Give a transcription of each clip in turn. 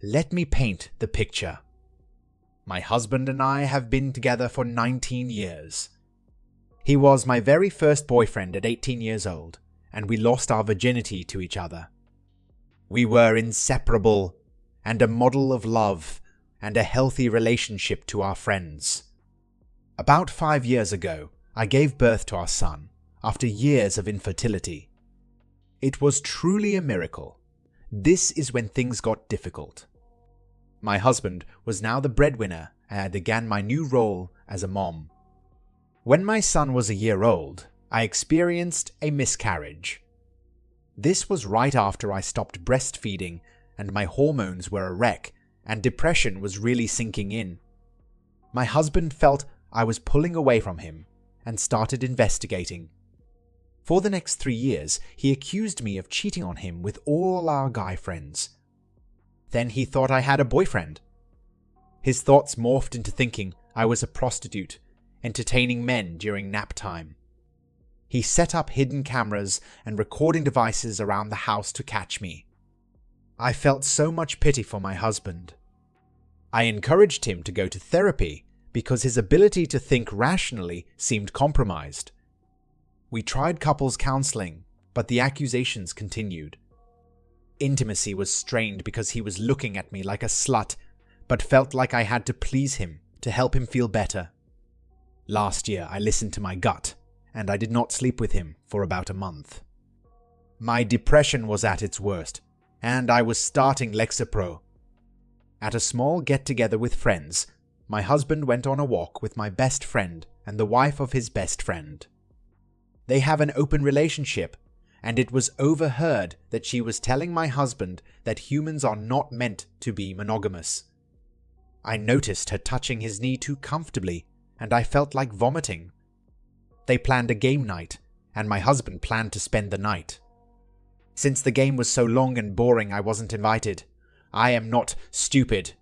let me paint the picture. My husband and I have been together for 19 years. He was my very first boyfriend at 18 years old, and we lost our virginity to each other. We were inseparable and a model of love and a healthy relationship to our friends. About 5 years ago, I gave birth to our son after years of infertility. It was truly a miracle. This is when things got difficult. My husband was now the breadwinner, and I began my new role as a mom. When my son was a year old, I experienced a miscarriage. This was right after I stopped breastfeeding and my hormones were a wreck and depression was really sinking in. My husband felt I was pulling away from him and started investigating. For the next 3 years, he accused me of cheating on him with all our guy friends. Then he thought I had a boyfriend. His thoughts morphed into thinking I was a prostitute, entertaining men during nap time. He set up hidden cameras and recording devices around the house to catch me. I felt so much pity for my husband. I encouraged him to go to therapy because his ability to think rationally seemed compromised. We tried couples counseling, but the accusations continued. Intimacy was strained because he was looking at me like a slut, but felt like I had to please him to help him feel better. Last year, I listened to my gut, and I did not sleep with him for about a month. My depression was at its worst, and I was starting Lexapro. At a small get-together with friends, my husband went on a walk with my best friend and the wife of his best friend. They have an open relationship, and it was overheard that she was telling my husband that humans are not meant to be monogamous. I noticed her touching his knee too comfortably, and I felt like vomiting. They planned a game night, and my husband planned to spend the night. Since the game was so long and boring, I wasn't invited. I am not stupid.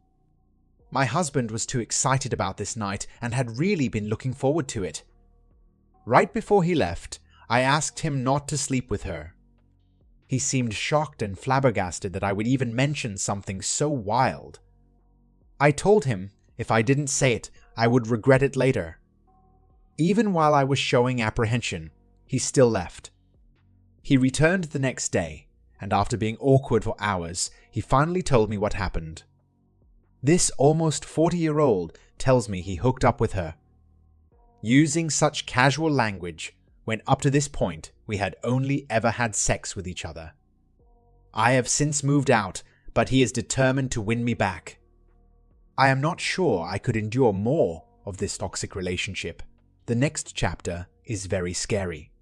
My husband was too excited about this night and had really been looking forward to it. Right before he left, I asked him not to sleep with her. He seemed shocked and flabbergasted that I would even mention something so wild. I told him if I didn't say it, I would regret it later. Even while I was showing apprehension, he still left. He returned the next day, and after being awkward for hours, he finally told me what happened. This almost 40-year-old tells me he hooked up with her. Using such casual language, when up to this point we had only ever had sex with each other. I have since moved out, but he is determined to win me back. I am not sure I could endure more of this toxic relationship. The next chapter is very scary.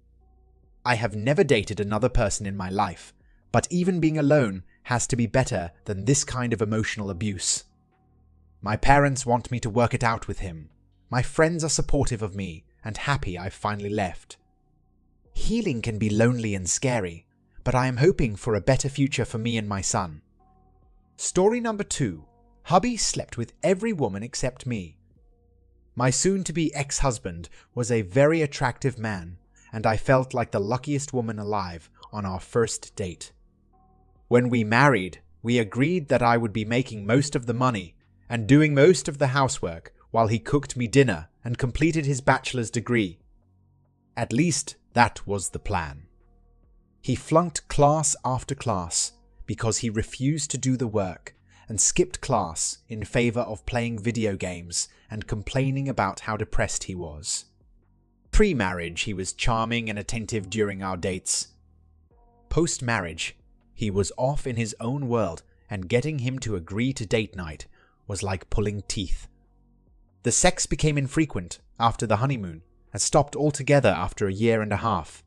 I have never dated another person in my life, but even being alone has to be better than this kind of emotional abuse. My parents want me to work it out with him. My friends are supportive of me and happy I've finally left. Healing can be lonely and scary, but I am hoping for a better future for me and my son. Story number 2. Hubby slept with every woman except me. My soon-to-be ex-husband was a very attractive man, and I felt like the luckiest woman alive on our first date. When we married, we agreed that I would be making most of the money and doing most of the housework while he cooked me dinner and completed his bachelor's degree. At least that was the plan. He flunked class after class because he refused to do the work and skipped class in favor of playing video games and complaining about how depressed he was. Pre-marriage, he was charming and attentive during our dates. Post-marriage, he was off in his own world, and getting him to agree to date night was like pulling teeth. The sex became infrequent after the honeymoon and stopped altogether after a year and a half.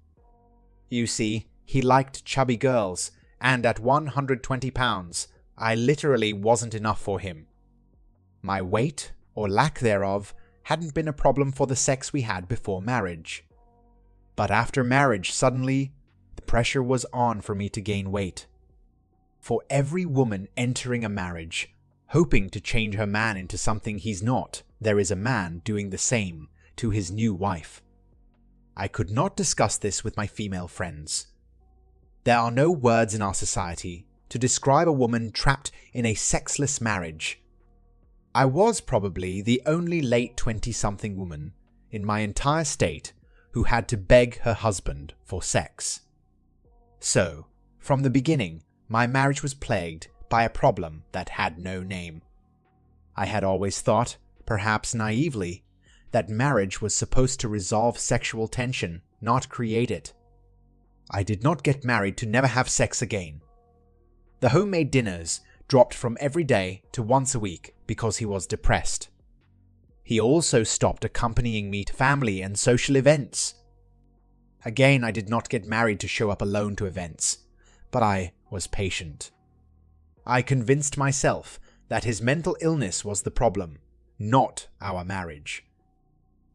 You see, he liked chubby girls, and at 120 pounds, I literally wasn't enough for him. My weight, or lack thereof, hadn't been a problem for the sex we had before marriage. But after marriage, suddenly, the pressure was on for me to gain weight. For every woman entering a marriage, hoping to change her man into something he's not, there is a man doing the same to his new wife. I could not discuss this with my female friends. There are no words in our society to describe a woman trapped in a sexless marriage. I was probably the only late 20-something woman in my entire state who had to beg her husband for sex. So, from the beginning, my marriage was plagued by a problem that had no name. I had always thought, perhaps naively, that marriage was supposed to resolve sexual tension, not create it. I did not get married to never have sex again. The homemade dinners dropped from every day to once a week because he was depressed. He also stopped accompanying me to family and social events. Again, I did not get married to show up alone to events, but I was patient. I convinced myself that his mental illness was the problem, not our marriage.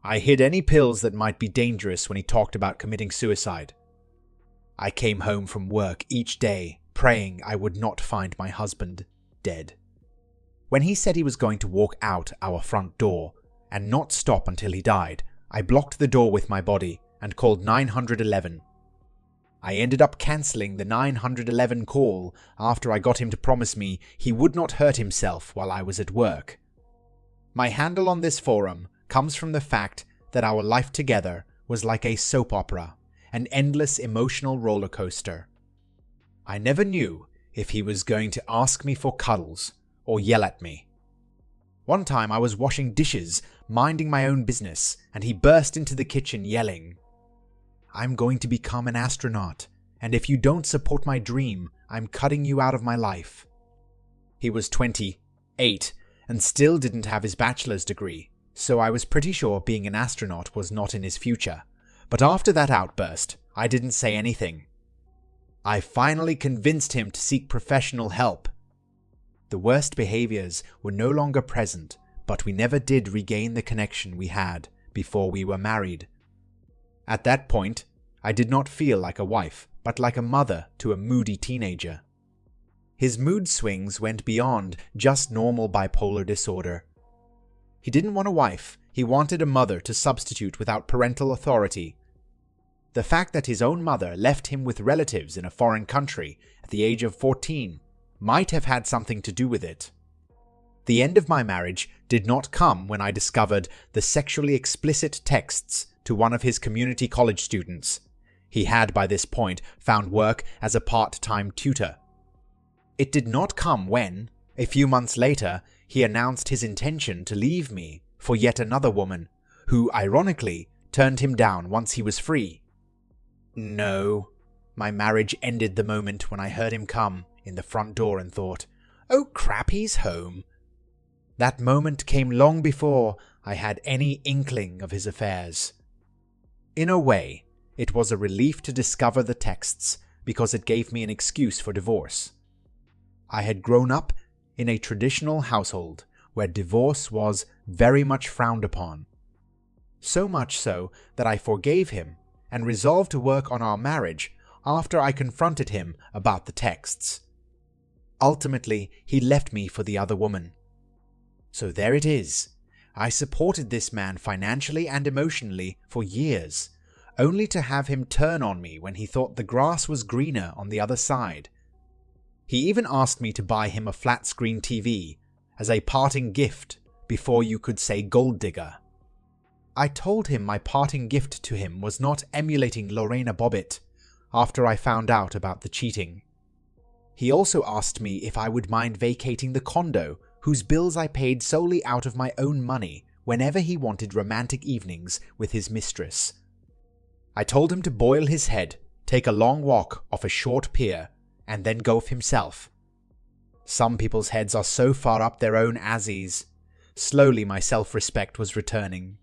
I hid any pills that might be dangerous when he talked about committing suicide. I came home from work each day praying I would not find my husband dead. When he said he was going to walk out our front door and not stop until he died, I blocked the door with my body and called 911. I ended up cancelling the 911 call after I got him to promise me he would not hurt himself while I was at work. My handle on this forum comes from the fact that our life together was like a soap opera, an endless emotional roller coaster. I never knew if he was going to ask me for cuddles or yell at me. One time I was washing dishes, minding my own business, and he burst into the kitchen yelling, "I'm going to become an astronaut, and if you don't support my dream, I'm cutting you out of my life." He was 28 and still didn't have his bachelor's degree, so I was pretty sure being an astronaut was not in his future. But after that outburst, I didn't say anything. I finally convinced him to seek professional help. The worst behaviors were no longer present, but we never did regain the connection we had before we were married. At that point, I did not feel like a wife, but like a mother to a moody teenager. His mood swings went beyond just normal bipolar disorder. He didn't want a wife, he wanted a mother to substitute without parental authority. The fact that his own mother left him with relatives in a foreign country at the age of 14 might have had something to do with it. The end of my marriage did not come when I discovered the sexually explicit texts to one of his community college students. He had by this point found work as a part-time tutor. It did not come when, a few months later, he announced his intention to leave me for yet another woman, who, ironically, turned him down once he was free. No, my marriage ended the moment when I heard him come in the front door and thought, "Oh crap, he's home." That moment came long before I had any inkling of his affairs. In a way, it was a relief to discover the texts because it gave me an excuse for divorce. I had grown up in a traditional household where divorce was very much frowned upon. So much so that I forgave him and resolved to work on our marriage after I confronted him about the texts. Ultimately, he left me for the other woman. So there it is. I supported this man financially and emotionally for years, only to have him turn on me when he thought the grass was greener on the other side. He even asked me to buy him a flat-screen TV as a parting gift before you could say gold digger. I told him my parting gift to him was not emulating Lorena Bobbitt after I found out about the cheating. He also asked me if I would mind vacating the condo whose bills I paid solely out of my own money whenever he wanted romantic evenings with his mistress. I told him to boil his head, take a long walk off a short pier, and then golf himself. Some people's heads are so far up their own asses. Slowly my self-respect was returning.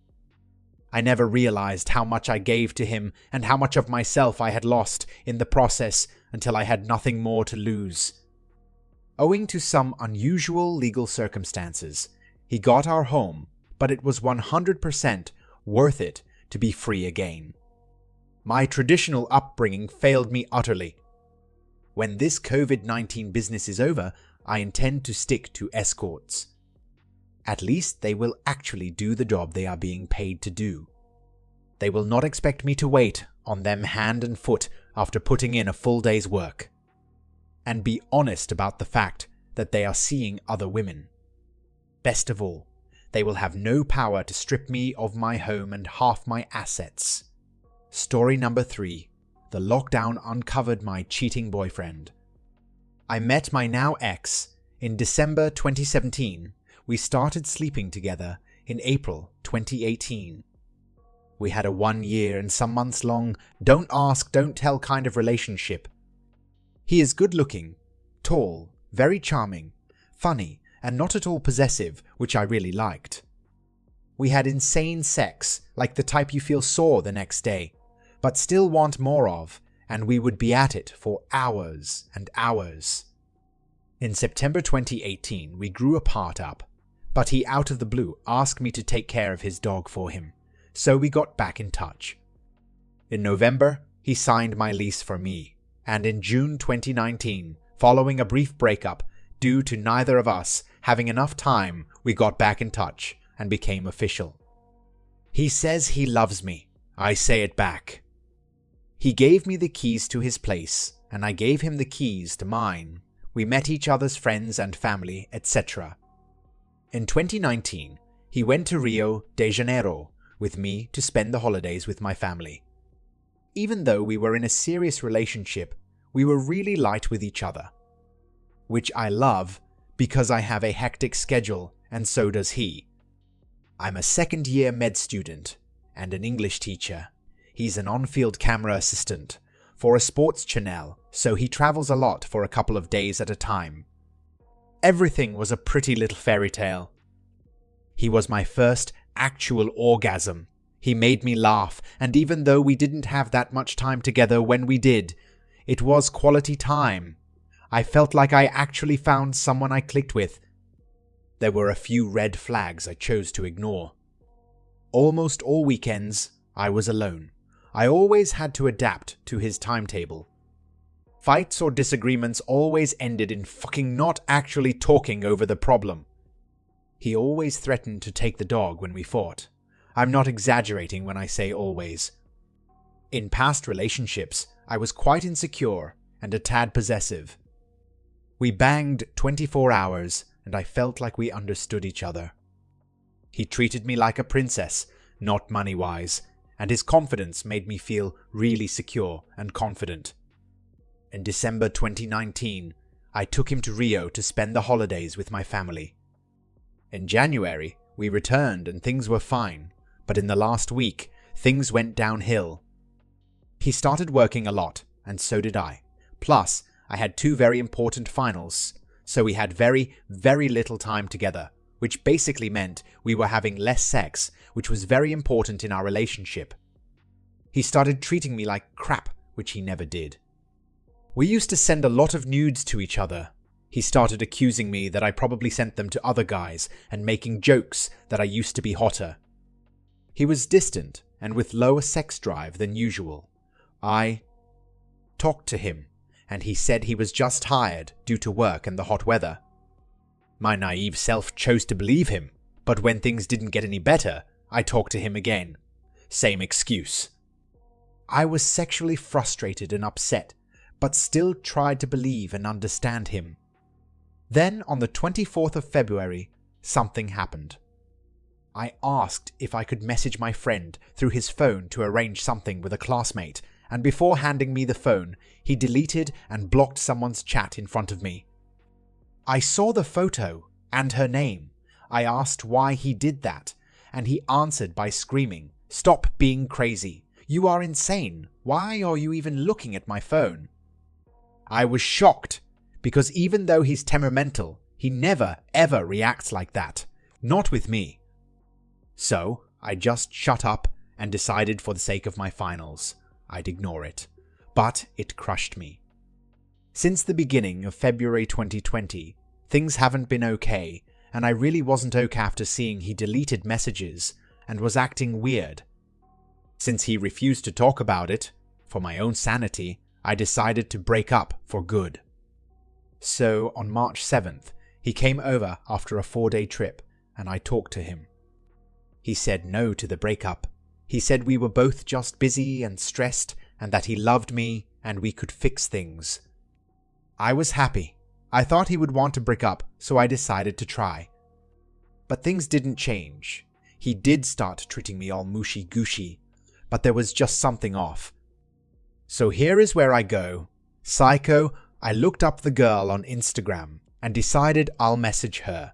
I never realized how much I gave to him and how much of myself I had lost in the process until I had nothing more to lose. Owing to some unusual legal circumstances, he got our home, but it was 100% worth it to be free again. My traditional upbringing failed me utterly. When this COVID-19 business is over, I intend to stick to escorts. At least they will actually do the job they are being paid to do. They will not expect me to wait on them hand and foot after putting in a full day's work. and be honest about the fact that they are seeing other women. Best of all, they will have no power to strip me of my home and half my assets. Story number 3. The lockdown uncovered my cheating boyfriend. I met my now ex in December 2017. We started sleeping together in April 2018. We had a 1 year and some months long, don't ask, don't tell kind of relationship. He is good looking, tall, very charming, funny, and not at all possessive, which I really liked. We had insane sex, like the type you feel sore the next day, but still want more of, and we would be at it for hours and hours. In September 2018, we grew apart up, but he out of the blue asked me to take care of his dog for him, so we got back in touch. In November, he signed my lease for me, and in June 2019, following a brief breakup due to neither of us having enough time, we got back in touch and became official. He says he loves me. I say it back. He gave me the keys to his place, and I gave him the keys to mine. We met each other's friends and family, etc. In 2019, he went to Rio de Janeiro with me to spend the holidays with my family. Even though we were in a serious relationship, we were really light with each other, which I love because I have a hectic schedule and so does he. I'm a second-year med student and an English teacher. He's an on-field camera assistant for a sports channel, so he travels a lot for a couple of days at a time. Everything was a pretty little fairy tale. He was my first actual orgasm. He made me laugh, and even though we didn't have that much time together when we did, it was quality time. I felt like I actually found someone I clicked with. There were a few red flags I chose to ignore. Almost all weekends, I was alone. I always had to adapt to his timetable. Fights or disagreements always ended in fucking not actually talking over the problem. He always threatened to take the dog when we fought. I'm not exaggerating when I say always. In past relationships, I was quite insecure and a tad possessive. We banged 24 hours, and I felt like we understood each other. He treated me like a princess, not money-wise, and his confidence made me feel really secure and confident. In December 2019, I took him to Rio to spend the holidays with my family. In January, we returned and things were fine, but in the last week, things went downhill. He started working a lot, and so did I. Plus, I had 2 very important finals, so we had very, very little time together, which basically meant we were having less sex, which was very important in our relationship. He started treating me like crap, which he never did. We used to send a lot of nudes to each other. He started accusing me that I probably sent them to other guys and making jokes that I used to be hotter. He was distant and with lower sex drive than usual. I talked to him, and he said he was just tired due to work and the hot weather. My naive self chose to believe him, but when things didn't get any better, I talked to him again. Same excuse. I was sexually frustrated and upset, but still tried to believe and understand him. Then, on the 24th of February, something happened. I asked if I could message my friend through his phone to arrange something with a classmate, and before handing me the phone, he deleted and blocked someone's chat in front of me. I saw the photo and her name. I asked why he did that, and he answered by screaming, "Stop being crazy. You are insane. Why are you even looking at my phone?" I was shocked, because even though he's temperamental, he never ever reacts like that. Not with me. So, I just shut up and decided for the sake of my finals, I'd ignore it. But it crushed me. Since the beginning of February 2020, things haven't been okay, and I really wasn't okay after seeing he deleted messages and was acting weird. Since he refused to talk about it, for my own sanity, I decided to break up for good. So, on March 7th, he came over after a 4-day trip, and I talked to him. He said no to the breakup. He said we were both just busy and stressed, and that he loved me and we could fix things. I was happy. I thought he would want to break up, so I decided to try. But things didn't change. He did start treating me all mushy-gushy, but there was just something off. So here is where I go. Psycho, I looked up the girl on Instagram and decided I'll message her.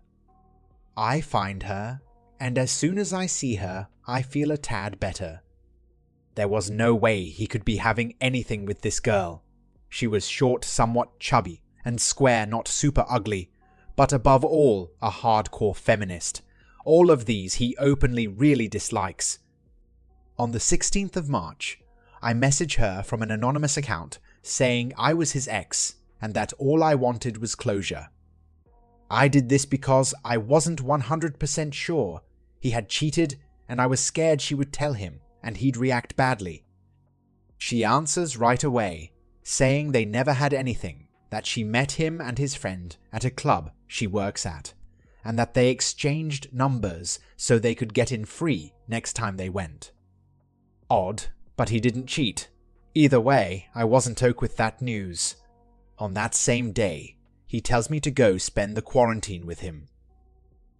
I find her, and as soon as I see her, I feel a tad better. There was no way he could be having anything with this girl. She was short, somewhat chubby, and square, not super ugly, but above all, a hardcore feminist. All of these he openly really dislikes. On the 16th of March, I message her from an anonymous account saying I was his ex and that all I wanted was closure. I did this because I wasn't 100% sure he had cheated and I was scared she would tell him and he'd react badly. She answers right away, saying they never had anything, that she met him and his friend at a club she works at, and that they exchanged numbers so they could get in free next time they went. Odd, but he didn't cheat. Either way, I wasn't okay with that news. On that same day, he tells me to go spend the quarantine with him.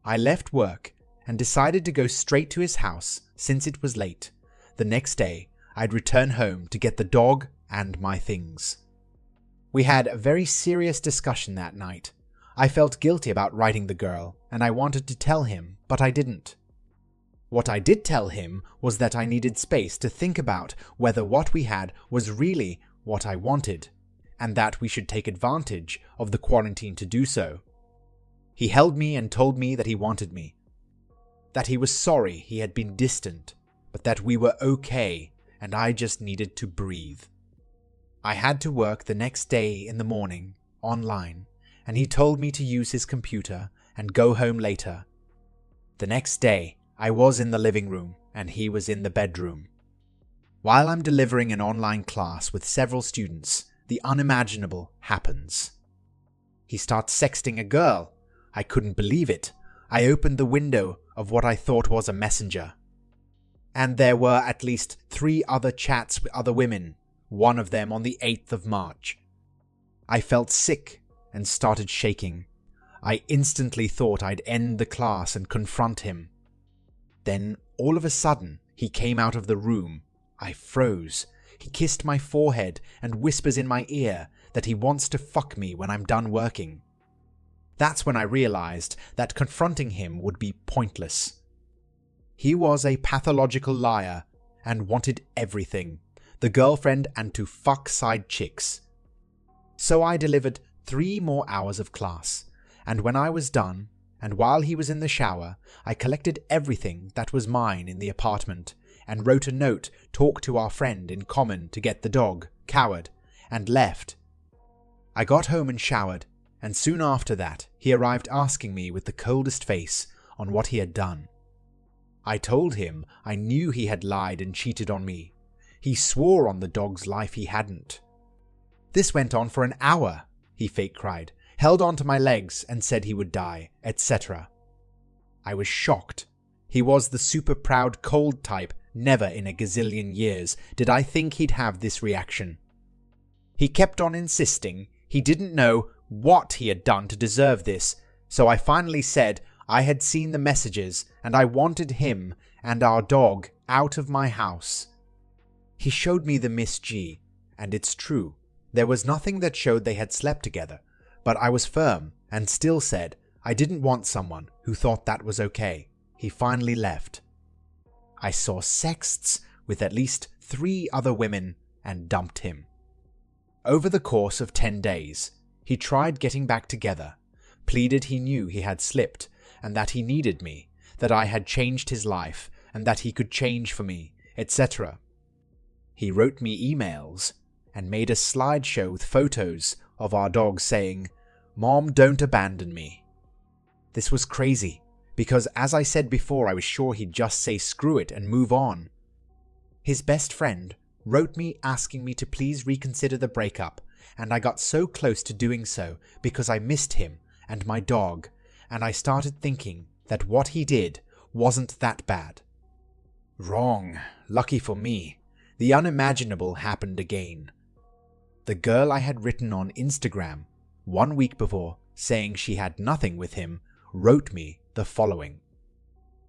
I left work and decided to go straight to his house since it was late. The next day, I'd return home to get the dog and my things. We had a very serious discussion that night. I felt guilty about writing the girl, and I wanted to tell him, but I didn't. What I did tell him was that I needed space to think about whether what we had was really what I wanted, and that we should take advantage of the quarantine to do so. He held me and told me that he wanted me, that he was sorry he had been distant, but that we were okay and I just needed to breathe. I had to work the next day in the morning, online, and he told me to use his computer and go home later. The next day, I was in the living room and he was in the bedroom. While I'm delivering an online class with several students, the unimaginable happens. He starts sexting a girl. I couldn't believe it. I opened the window of what I thought was a messenger. And there were at least 3 other chats with other women, one of them on the 8th of March. I felt sick and started shaking. I instantly thought I'd end the class and confront him. Then, all of a sudden, he came out of the room. I froze. He kissed my forehead and whispers in my ear that he wants to fuck me when I'm done working. That's when I realized that confronting him would be pointless. He was a pathological liar and wanted everything, the girlfriend and to fuck side chicks. So I delivered 3 more hours of class, and when I was done, and while he was in the shower, I collected everything that was mine in the apartment and wrote a note, talked to our friend in common to get the dog, Coward, and left. I got home and showered, and soon after that he arrived asking me with the coldest face on what he had done. I told him I knew he had lied and cheated on me. He swore on the dog's life he hadn't. This went on for an hour, he fake cried, held onto my legs and said he would die, etc. I was shocked. He was the super proud cold type. Never in a gazillion years did I think he'd have this reaction. He kept on insisting he didn't know what he had done to deserve this, so I finally said I had seen the messages and I wanted him and our dog out of my house. He showed me the Miss G, and it's true. There was nothing that showed they had slept together, but I was firm and still said I didn't want someone who thought that was okay. He finally left. I saw sexts with at least 3 other women and dumped him. Over the course of 10 days, he tried getting back together, pleaded he knew he had slipped and that he needed me, that I had changed his life and that he could change for me, etc. He wrote me emails and made a slideshow with photos of our dog saying, "Mom, don't abandon me." This was crazy, because as I said before, I was sure he'd just say screw it and move on. His best friend wrote me asking me to please reconsider the breakup, and I got so close to doing so because I missed him and my dog, and I started thinking that what he did wasn't that bad. Wrong. Lucky for me, the unimaginable happened again. The girl I had written on Instagram 1 week before, saying she had nothing with him, wrote me the following.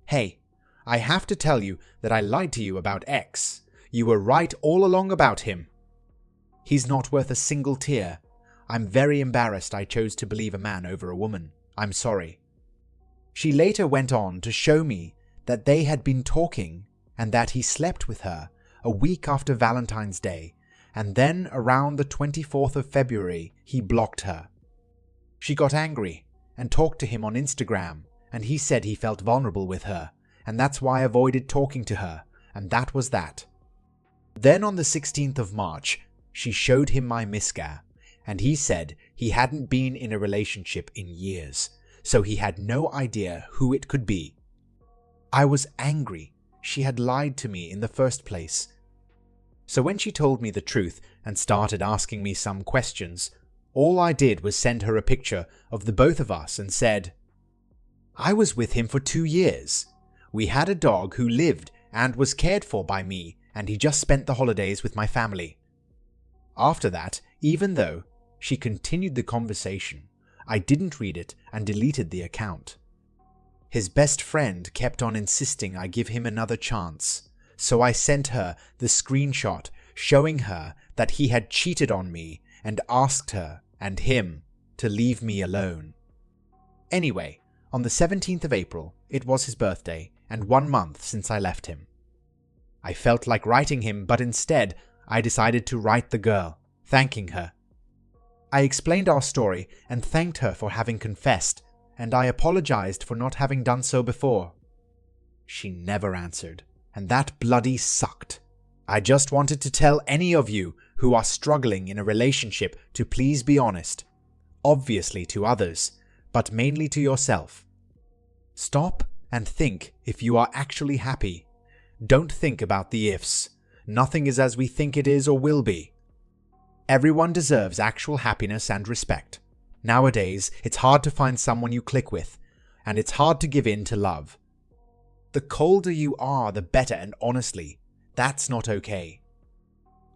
"Hey, I have to tell you that I lied to you about X. You were right all along about him. He's not worth a single tear. I'm very embarrassed I chose to believe a man over a woman. I'm sorry." She later went on to show me that they had been talking and that he slept with her a week after Valentine's Day, and then around the 24th of February he blocked her. She got angry and talked to him on Instagram, and he said he felt vulnerable with her, and that's why I avoided talking to her, and that was that. Then on the 16th of March, she showed him my Miska, and he said he hadn't been in a relationship in years, so he had no idea who it could be. I was angry. She had lied to me in the first place. So when she told me the truth and started asking me some questions, all I did was send her a picture of the both of us and said, "I was with him for 2 years. We had a dog who lived and was cared for by me, and he just spent the holidays with my family." After that, even though she continued the conversation, I didn't read it and deleted the account. His best friend kept on insisting I give him another chance, so I sent her the screenshot showing her that he had cheated on me and asked her and him to leave me alone. Anyway, on the 17th of April, it was his birthday and 1 month since I left him. I felt like writing him, but instead I decided to write the girl, thanking her. I explained our story and thanked her for having confessed, and I apologized for not having done so before. She never answered, and that bloody sucked. I just wanted to tell any of you who are struggling in a relationship to please be honest. Obviously to others, but mainly to yourself. Stop and think if you are actually happy. Don't think about the ifs. Nothing is as we think it is or will be. Everyone deserves actual happiness and respect. Nowadays, it's hard to find someone you click with, and it's hard to give in to love. The colder you are, the better, and honestly, that's not okay.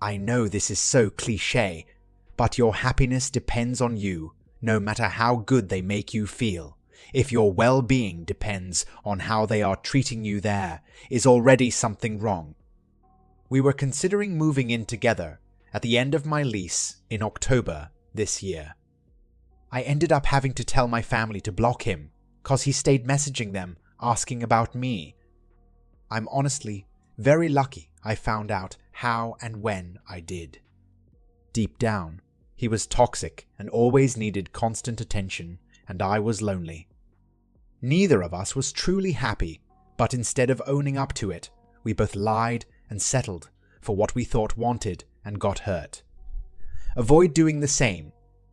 I know this is so cliché, but your happiness depends on you, no matter how good they make you feel. If your well-being depends on how they are treating you, there is already something wrong. We were considering moving in together at the end of my lease in October this year. I ended up having to tell my family to block him because he stayed messaging them asking about me. I'm honestly very lucky I found out how and when I did. Deep down, he was toxic and always needed constant attention, and I was lonely. Neither of us was truly happy, but instead of owning up to it, we both lied and settled for what we thought wanted and got hurt. Avoid doing the same